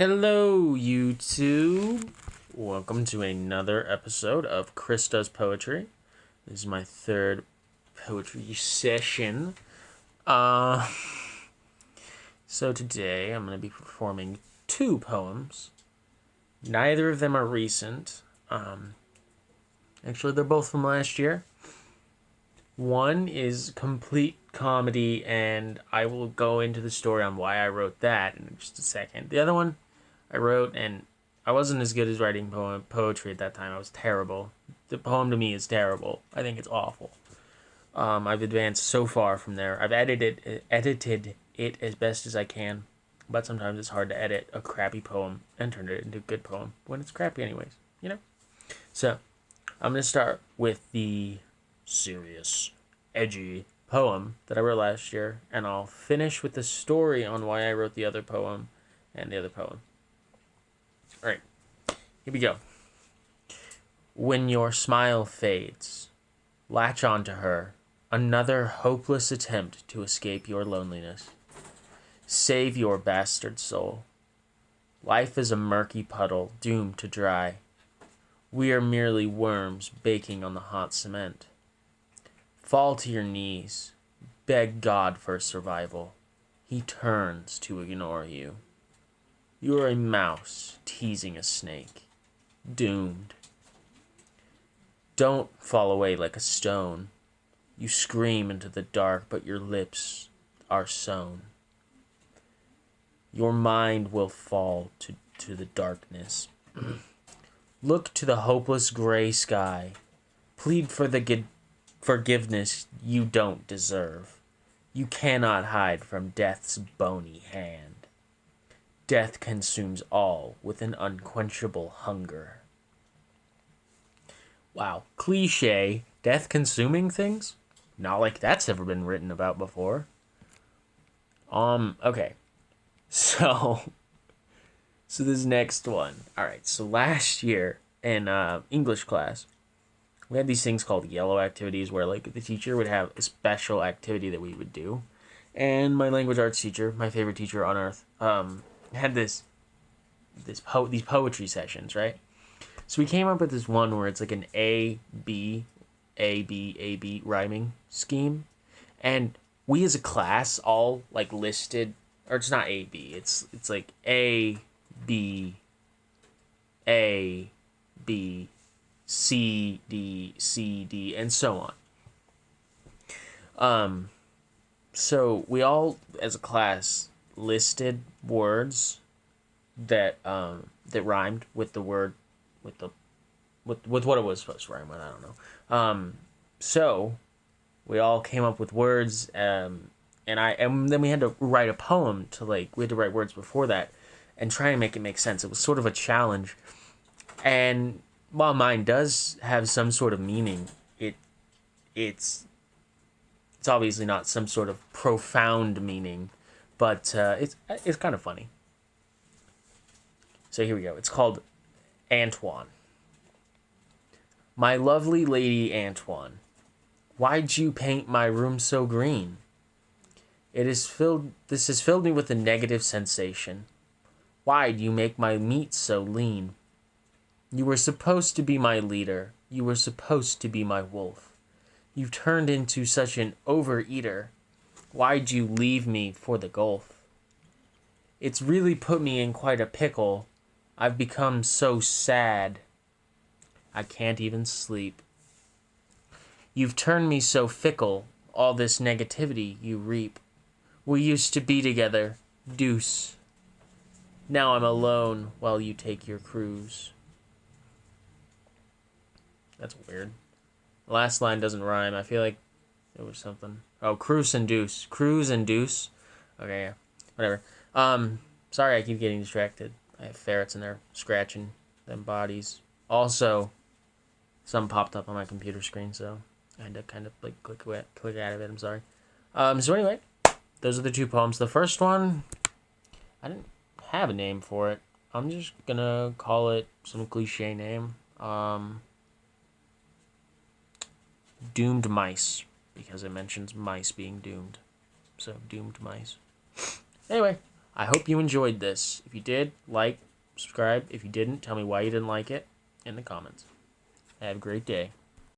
Hello, YouTube. Welcome to another episode of Chris Does Poetry. This is my third poetry session. So today I'm going to be performing two poems. Neither of them are recent. Actually, they're both from last year. One is complete comedy, and I will go into the story on why I wrote that in just a second. The other one I wrote, and I wasn't as good as writing poetry at that time. I was terrible. The poem to me is terrible. I think it's awful. I've advanced so far from there. I've edited it as best as I can, but sometimes it's hard to edit a crappy poem and turn it into a good poem when it's crappy anyways, you know? So, I'm going to start with the serious, edgy poem that I wrote last year, and I'll finish with the story on why I wrote the other poem and the other poem. Alright, here we go. When your smile fades, latch onto her, another hopeless attempt to escape your loneliness. Save your bastard soul. Life is a murky puddle doomed to dry. We are merely worms baking on the hot cement. Fall to your knees. Beg God for survival. He turns to ignore you. You are a mouse teasing a snake. Doomed. Don't fall away like a stone. You scream into the dark, but your lips are sewn. Your mind will fall to the darkness. Look to the hopeless gray sky. Plead for the forgiveness you don't deserve. You cannot hide from death's bony hand. Death consumes all with an unquenchable hunger. Wow, cliche. Death consuming things? Not like that's ever been written about before. Okay. So this next one. Alright, so last year in English class, we had these things called yellow activities where like the teacher would have a special activity that we would do. And my language arts teacher, my favorite teacher on earth, had these poetry sessions, right? So we came up with this one where it's like an A, B, A, B, A, B rhyming scheme. And we as a class all like listed, or it's not A, B, it's like A, B, A, B, C, D, C, D, and so on. So we all, as a class, listed words that that rhymed with the word, with what it was supposed to rhyme with. I don't know. So we all came up with words, and then we had to write a poem we had to write words before that, and try and make it make sense. It was sort of a challenge, and while mine does have some sort of meaning, it's obviously not some sort of profound meaning, but it's kind of funny. So here we go. It's called Antoine. My lovely lady Antoine, why'd you paint my room so green? This has filled me with a negative sensation. Why'd you make my meat so lean? You were supposed to be my leader. You were supposed to be my wolf. You've turned into such an overeater. Why'd you leave me for the Gulf? It's really put me in quite a pickle. I've become so sad. I can't even sleep. You've turned me so fickle. All this negativity you reap. We used to be together. Deuce. Now I'm alone while you take your cruise. That's weird. The last line doesn't rhyme. I feel like it was something. Oh, cruise and deuce. Cruise and deuce. Okay, yeah. Whatever. Sorry I keep getting distracted. I have ferrets in there scratching them bodies. Also, something popped up on my computer screen, so I had to kind of like click out of it. I'm sorry. So anyway, those are the two poems. The first one, I didn't have a name for it. I'm just gonna call it some cliche name. Doomed Mice, because it mentions mice being doomed. So, Doomed Mice. Anyway, I hope you enjoyed this. If you did, like, subscribe. If you didn't, tell me why you didn't like it in the comments. Have a great day.